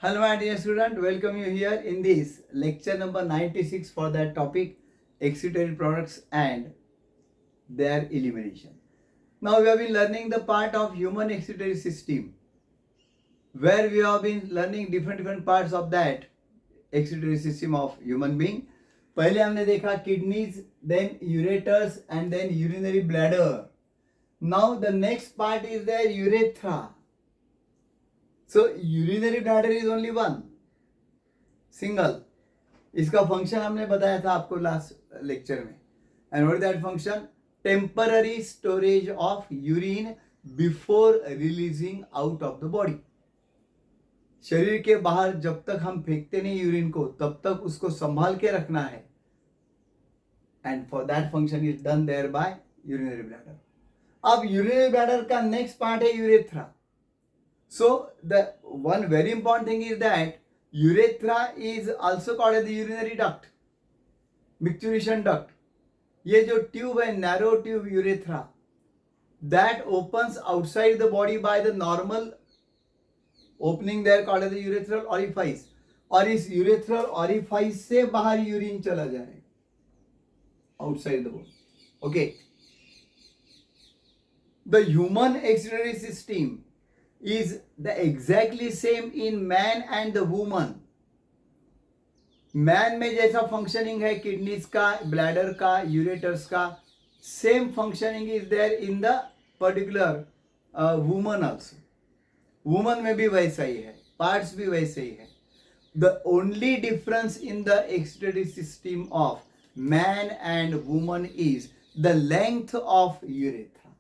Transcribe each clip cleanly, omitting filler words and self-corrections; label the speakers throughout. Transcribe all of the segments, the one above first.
Speaker 1: Hello, my dear student. Welcome you here in this lecture number 96 for that topic, excretory products and their elimination. Now we have been learning the part of human excretory system, where we have been learning different parts of that excretory system of human being. पहले हमने देखा kidneys, then ureters and then urinary bladder. Now the next part is their urethra. So urinary bladder is only one, single. इसका function हमने बताया था आपको last lecture में. And what is that function? Temporary storage of urine before releasing out of the body. शरीर के बाहर जब तक हम फेंकते नहीं यूरिन को, तब तक उसको संभाल के रखना है. And for that function is done there by urinary bladder. अब यूरिनरी ब्लैडर का नेक्स्ट पार्ट है urethra. So the one very important thing is that urethra is also called as the urinary duct, micturition duct. ये जो tube है, narrow tube urethra, that opens outside the body by the normal opening there called as the urethral orifice. और इस urethral orifice से बाहर urine चला जाए outside the body. Okay. The human excretory system is the exactly same in man and the woman. Man में जैसा functioning है kidneys का, ब्लैडर का, यूरेटर्स का, same functioning is there in the particular woman also. Woman में भी वैसा ही है, पार्ट्स भी वैसे ही है. The only difference in the excretory system of man and woman is the length of urethra.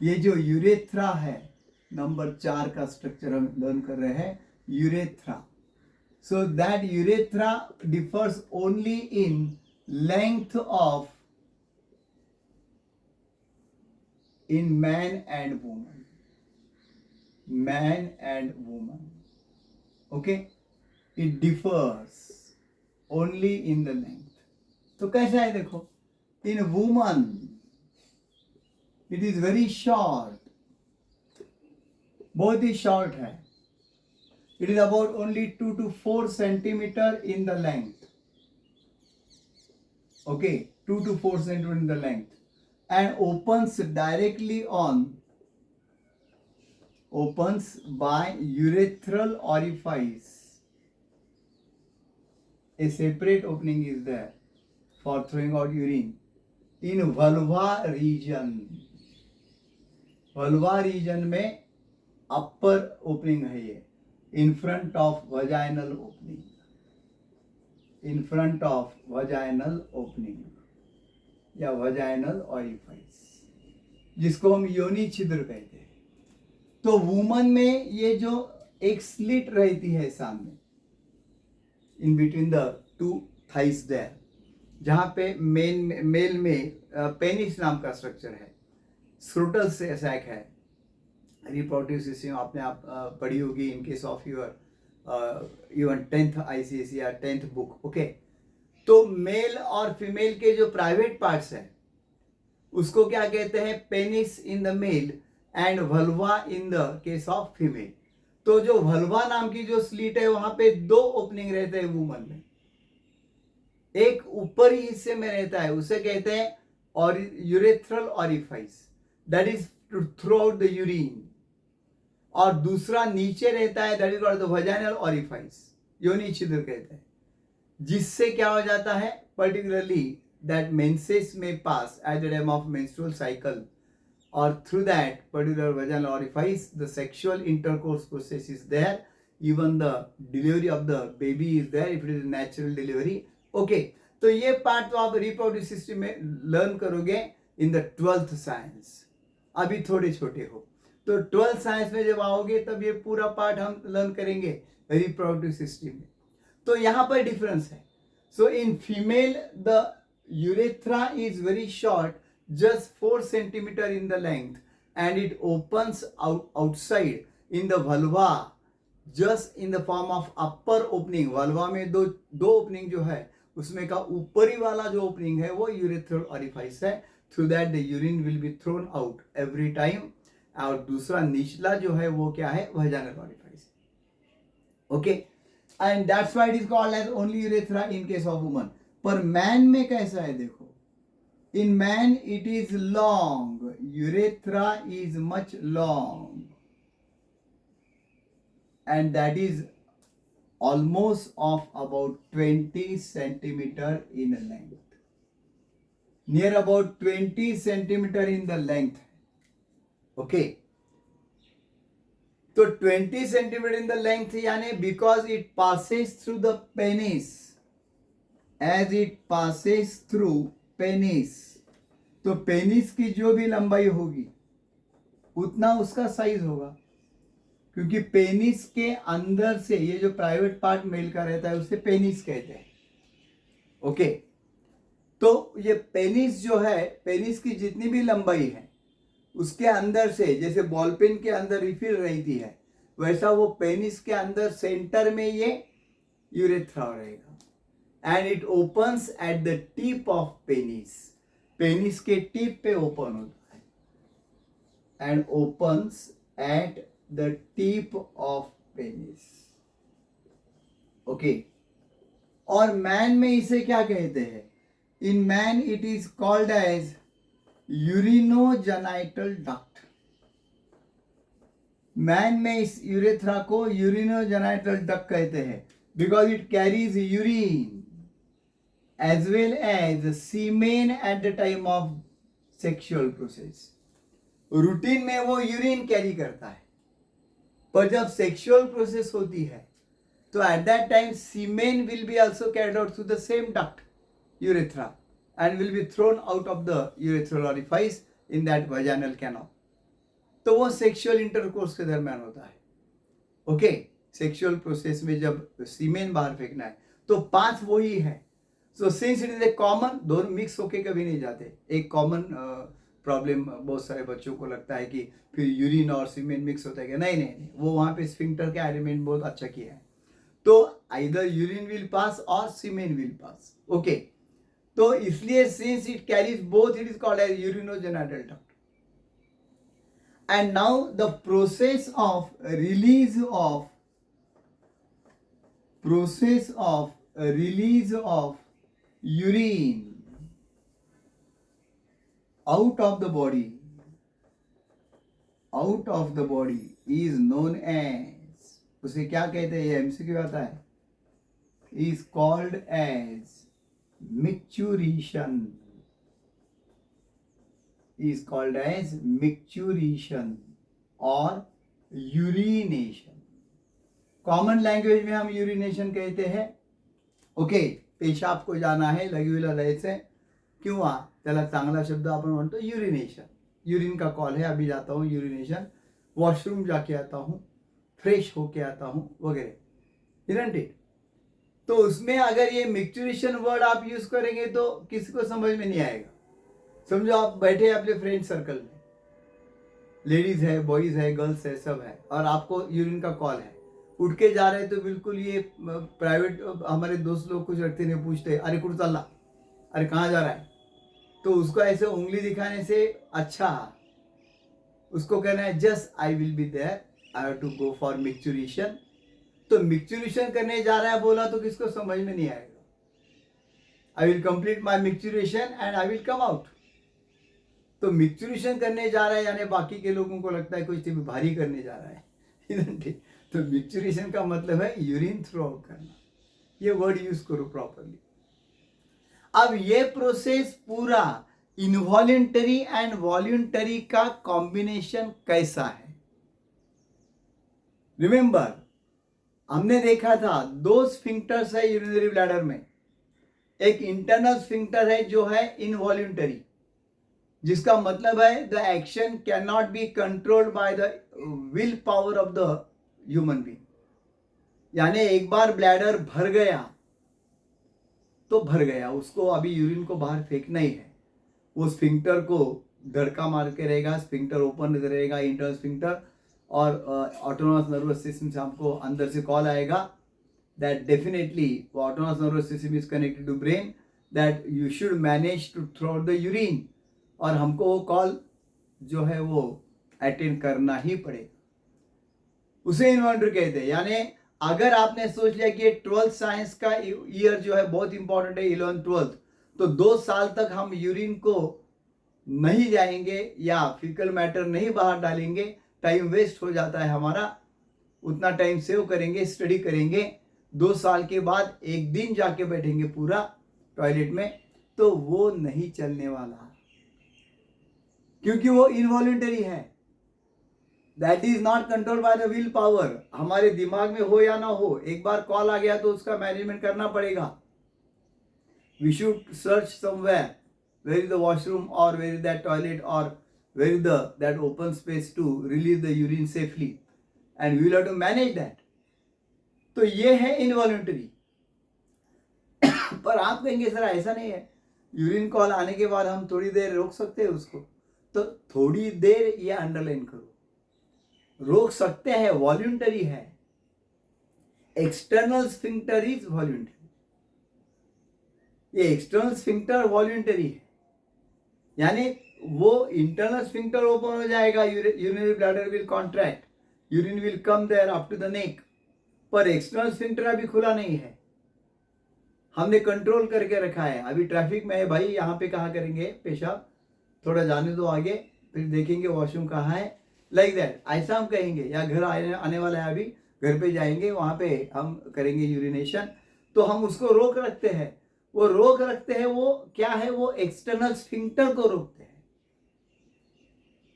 Speaker 1: ये जो यूरेथ्रा है, नंबर 4 का स्ट्रक्चर हम लर्न कर रहे हैं, urethra. So that urethra differs only in length of in man and woman. Man and woman, okay, it differs only in the length. तो कैसा है देखो, in woman it is very short, बहुत ही शॉर्ट है. It is about only 2 to 4 centimetre in the length. Okay, 2 to 4 centimetre in the length and opens by urethral orifice. A separate opening is there for throwing out urine in vulva region. vulva region में अपर opening है ये, in front of vaginal opening, in front of vaginal opening या vaginal orifice, जिसको हम योनि छिद्र कहते हैं. तो वुमन में ये जो एक स्लिट रहती है सामने, in between the two thighs there, जहां पे मेल में पेनिस नाम का स्ट्रक्चर है, स्क्रोटल सैक है, रिप्रोडक्टिव सिस्टम आपने आप पढ़ी होगी in case of your even 10th ICSE या 10th बुक. ओके, तो मेल और फीमेल के जो प्राइवेट पार्ट्स हैं उसको क्या कहते हैं? Penis in the male and vulva in the case of female. तो जो वल्वा नाम की जो स्लीट है, वहां पे 2 ओपनिंग रहते हैं वुमन में. एक ऊपरी हिस्से में रहता है, उसे कहते हैं और urethral orifice, that is to throw out the urine. और दूसरा नीचे रहता है, that is called the vaginal orifice, योनि छिद्र कहते हैं, जिससे क्या हो जाता है, पर्टिकुलरली दैट मेंसेस में pass at the time of menstrual cycle, और through that particular vaginal orifice the sexual intercourse process is there, even the delivery of the baby is there if it is natural delivery. Okay, तो ये part तो आप reproductive system में learn करोगे in the 12th science. अभी थोड़े छोटे हो, तो 12th साइंस में जब आओगे तब ये पूरा पार्ट हम लर्न करेंगे रिप्रोडक्टिव सिस्टम में. तो यहां पर डिफरेंस है. So in female the urethra is very short, just 4 centimetre in the length, and it opens outside in the vulva, just in the form of upper opening. Vulva में दो opening जो है, उसमें का ऊपरी वाला जो ओपनिंग है वो यूरेथ्रल ऑरिफाइस है. Through that the urine will be thrown out every time. और दूसरा निचला जो है वो क्या है? Vaginal orifice. Okay, and that's why it is called as only urethra in case of woman. पर मैन में कैसा है देखो, in man it is long, urethra is much long, and that is almost of about 20 centimeter in length, near about 20 centimeter in the length. Okay, so 20 centimeter in the length यानी because it passes through the penis, as it passes through penis, तो penis की जो भी लंबाई होगी उतना उसका size होगा, क्योंकि पेनिस के अंदर से ये जो प्राइवेट पार्ट मेल का रहता है उसे पेनिस कहते हैं. ओके, तो ये पेनिस जो है, पेनिस की जितनी भी लंबाई है उसके अंदर से, जैसे बॉल पेन के अंदर रिफिल रहती है, वैसा वो पेनिस के अंदर सेंटर में ये यूरेथ्रा रहेगा. And it opens at the tip of penis, penis के टिप पे ओपन होता है, and opens at the tip of penis. Okay, और मैन में इसे क्या कहते हैं? In man it is called as urinogenital duct. Man में इस यूरेथ्रा को यूरिनोजेनाइटल डक्ट कहते हैं, because it carries urine as well as semen at the time of sexual process. Routine में वो यूरिन कैरी करता है, पर जब सेक्सुअल प्रोसेस होती है तो at that time semen will be also carried out through the same duct urethra and will be thrown out of the urethral orifice in that vaginal canal. तो वो sexual intercourse के दरमियान होता है. Okay, sexual process में जब सीमेन बाहर फेंकना है तो पाथ वही है. So since it is a common, दोनों मिक्स होके कभी नहीं जाते. एक कॉमन प्रॉब्लम बहुत सारे बच्चों को लगता है कि फिर यूरिन और सीमेन मिक्स होता है क्या? नहीं नहीं नहीं, वो वहाँ पे स्फिंक्टर का एलिमेंट बहुत अच्छा किया है. तो आइदर यूरिन विल पास और सीमेन विल पास. ओके, तो इसलिए since it carries both it is called as urinogenital duct. And now the process of release of urine out of the body is known as, उसे क्या कहते हैं? ये MCQ आता है. is called as micturition, is called as micturition और urination. Common language में हम यूरिनेशन कहते हैं. ओके, पेशाब को जाना है लगविला जायचं किंवा त्याला चांगला शब्द आपण म्हणतो यूरिनेशन. यूरिन का कॉल है, अभी जाता हूँ यूरिनेशन, वॉशरूम जाके आता हूँ, फ्रेश होके आता हूँ वगैरह, इजंट इट? तो उसमें अगर ये मिक्चुरेशन वर्ड आप यूज करेंगे तो किसी को समझ में नहीं आएगा. समझो आप बैठे अपने फ्रेंड सर्कल में, लेडीज है, बॉयज है, गर्ल्स है, सब है, और आपको यूरिन का कॉल है, उठ के जा रहे हैं तो बिल्कुल ये प्राइवेट हमारे दोस्त लोग कुछ रखते नहीं, पूछते अरे कुछ चल, अरे कहाँ जा रहा है? तो उसको ऐसे उंगली दिखाने से अच्छा उसको कहना है just I will be there, I have to go for micturition. तो मिक्चुरेशन करने जा रहा है बोला तो किसको समझ में नहीं आएगा. I will complete my micturition and I will come out. तो मिक्चुरेशन करने जा रहा है यानी बाकी के लोगों को लगता है कुछ भारी करने जा रहा है. तो मिक्चुरेशन का मतलब है यूरिन थ्रो आउट करना. ये वर्ड यूज करो प्रॉपरली. अब ये प्रोसेस पूरा इनवॉलेंटरी एंड वॉल्यूंटरी का कॉम्बिनेशन कैसा है? रिमेंबर, हमने देखा था दो स्फिंक्टर्स है यूरिनरी ब्लैडर में. एक इंटरनल स्फिंक्टर है जो है इनवॉल्यूंटरी, जिसका मतलब है the action can not be controlled by the will power of the human being. यानी एक बार ब्लैडर भर गया तो भर गया, उसको अभी यूरिन को बाहर फेंकना ही है. वो स्फिंक्टर को धड़का मार के रहेगा, स्फिंक्टर ओपन रहेगा, इंटरनल स्फिंक्टर, और ऑटोनोमस नर्वस सिस्टम से हमको अंदर से कॉल आएगा that definitely autonomous nervous system is connected to brain that you should manage to throw out the urine, और हमको वो कॉल जो है वो अटेंड करना ही पड़ेगा. उसे इन्वॉल्यूंटरी कहते हैं. यानी अगर आपने सोच लिया कि ये 12th साइंस का ईयर जो है बहुत इंपॉर्टेंट है, 11th 12th, तो 2 साल तक हम यूरिन को नहीं जाएंगे या फिकल मैटर नहीं बाहर डालेंगे, टाइम वेस्ट हो जाता है हमारा। उतना टाइम सेव करेंगे, स्टडी करेंगे, 2 साल के बाद एक दिन जाके बैठेंगे पूरा टॉयलेट में, तो वो नहीं चलने वाला, क्योंकि वो इनवॉल्यूंटरी है। That is not control by the will power. हमारे दिमाग में हो या ना हो, एक बार कॉल आ गया तो उसका मैनेजमेंट करना पड़ेगा। We should search somewhere where is the washroom or where is that toilet or where is that open space to release the urine safely, and we will have to manage that. तो ये है involuntary. पर आप कहेंगे sir ऐसा नहीं है, urine call आने के बाद हम थोड़ी देर रोक सकते हैं उसको, तो थोड़ी देर ये अंडरलाइन करो, रोक सकते हैं, वॉल्यूंटरी है। एक्सटर्नल स्फिंक्टर इज वॉल्यूंटरी, ये एक्सटर्नल स्फिंक्टर वॉल्यूंटरी है, यानी वो इंटरनल स्फिंक्टर ओपन हो जाएगा, urinary bladder will contract, urine will come there up to the neck, पर एक्सटर्नल स्फिंक्टर अभी खुला नहीं है, हमने कंट्रोल करके रखा है। अभी ट्रैफिक में है भाई, यहाँ पे कहाँ करेंगे पेशाब, थोड़ा जाने दो आगे, फिर देखेंगे वॉशरूम कहाँ है, लाइक दैट ऐसा हम कहेंगे। या घर आने वाला है, अभी घर पे जाएंगे, वहाँ पे हम करेंगे यूरिनेशन, तो हम उसको रोक रखते हैं। वो रोक रखते हैं, वो क्या है, वो एक्सटर्नल स्फिंक्टर को रोकते हैं,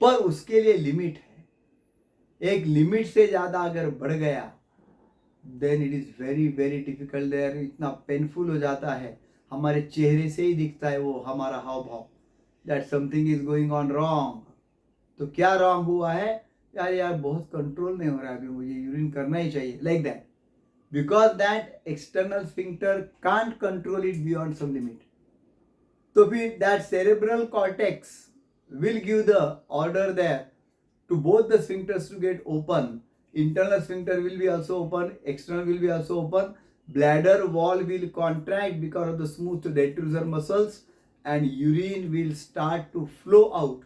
Speaker 1: पर उसके लिए लिमिट है। एक लिमिट से ज्यादा अगर बढ़ गया then it is very very difficult there, इतना पेनफुल हो जाता है, हमारे चेहरे से ही दिखता है वो हमारा हाव भाव, that something is going on wrong. तो क्या रॉन्ग हुआ है, यार बहुत कंट्रोल नहीं हो रहा है अभी, मुझे यूरिन करना ही चाहिए, like that, because that external sphincter can't control it beyond some limit. तो फिर that cerebral cortex will give the order there to both the sphincters to get open. Internal sphincter will be also open, external will be also open, bladder wall will contract because of the smooth detrusor muscles, and urine will start to flow out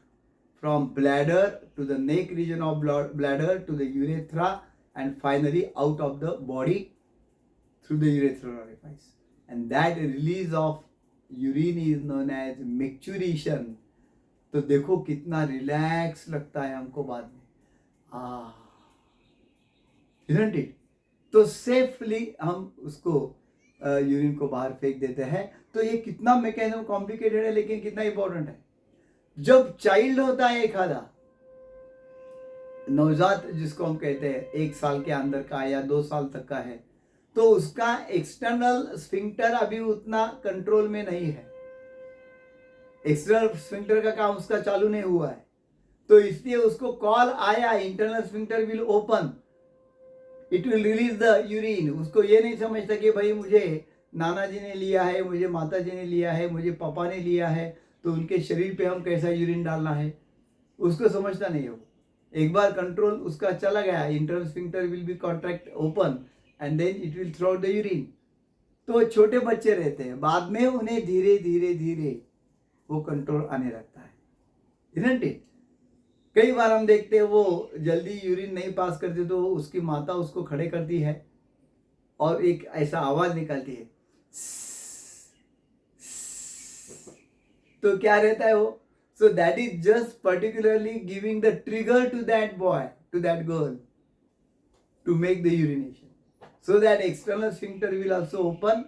Speaker 1: from bladder to the neck region of bladder to the urethra, and finally out of the body through the urethral orifice, and that release of urine is known as micturition। तो देखो कितना relax लगता है हमको बाद में, isn't it? तो safely हम उसको यूरिन को बाहर फेंक देते हैं। तो ये कितना मैकेनिज्म कॉम्प्लिकेटेड है, लेकिन कितना इंपॉर्टेंट है। जब चाइल्ड होता है एक आधा नवजात जिसको हम कहते हैं, 1 साल के अंदर का या 2 साल तक का है, तो उसका एक्सटर्नल स्फिंक्टर अभी उतना कंट्रोल में नहीं है, एक्सटर्नल स्फिंक्टर का काम उसका चालू नहीं हुआ है, तो इसलिए उसको कॉल आया internal sphincter will open, it will release the urine. उसको ये नहीं समझता कि भाई मुझे नाना जी ने लिया है, मुझे माता जी ने लिया है, मुझे पापा ने लिया है, तो उनके शरीर पे हम कैसा यूरिन डालना है, उसको समझता नहीं हो। एक बार कंट्रोल उसका चला गया, internal sphincter will be contract open and then it will throw out the urine. तो छोटे बच्चे रहते हैं, बाद में उन्हें धीरे धीरे धीरे वो कंट्रोल आने लगता है, isn't it? कई बार हम देखते हैं वो जल्दी यूरिन नहीं पास करते, तो उसकी माता उसको खड़े करती है और एक ऐसा आवाज निकालती है, तो क्या रहता है वो, so that is just particularly giving the trigger to that boy, to that girl, to make the urination, so that external sphincter will also open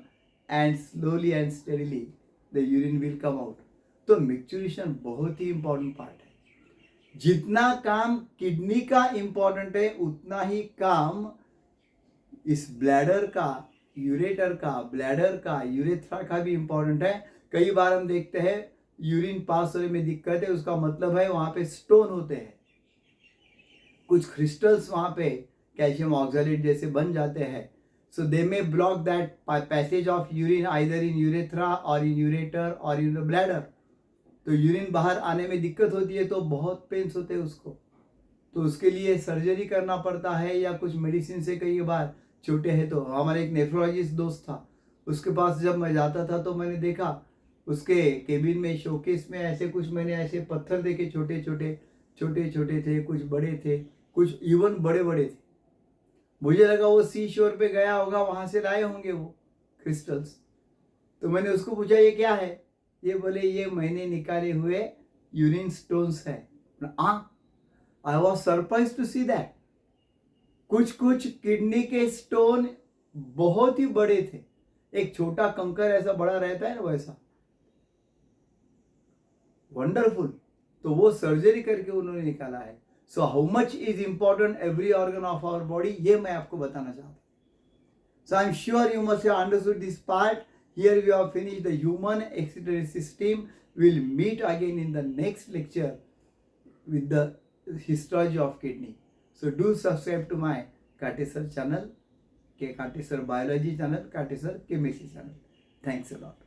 Speaker 1: and slowly and steadily the urine will come out। तो micturition बहुत ही important part है। जितना काम kidney का important है, उतना ही काम इस ब्लैडर का, यूरेटर का, ब्लैडर का, यूरेथ्रा का भी इंपॉर्टेंट है। कई बार हम देखते हैं यूरिन पास होने में दिक्कत है, उसका मतलब है वहां पे स्टोन होते हैं, कुछ क्रिस्टल्स वहां पे कैल्शियम ऑक्सैलेट जैसे बन जाते हैं, so they may block that passage of urine either in urethra और इन यूरेटर और इन द ब्लैडर। तो यूरिन बाहर आने में दिक्कत होती है, तो बहुत पेन्स होते हैं उसको, तो उसके लिए सर्जरी करना पड़ता है या कुछ मेडिसिन से। कई बार छोटे हैं तो हमारे एक नेफ्रोलॉजिस्ट दोस्त था, उसके पास जब मैं जाता था तो मैंने देखा उसके केबिन में, शोकेस में ऐसे कुछ मैंने ऐसे पत्थर देखे, छोटे छोटे थे, कुछ बड़े थे, कुछ इवन बड़े बड़े थे। मुझे लगा वो सी शोर पे गया होगा, वहां से लाए होंगे वो क्रिस्टल्स। तो मैंने उसको पूछा ये क्या है, ये बोले ये मैंने निकाले हुए यूरिन स्टोन्स है। I was surprise to see that. कुछ कुछ किडनी के स्टोन बहुत ही बड़े थे, एक छोटा कंकर ऐसा बड़ा रहता है ना वैसा, वंडरफुल। तो वो सर्जरी करके उन्होंने निकाला है। So how much is important every organ of our body, ये मैं आपको बताना चाहता हूँ। So I am sure you must have understood this part. Here we have finished the human excretory system. We'll meet again in the next lecture with the histology of kidney. So do subscribe to my Katesar channel, K Katesar Biology channel, Katesar Chemistry channel. Thanks a lot.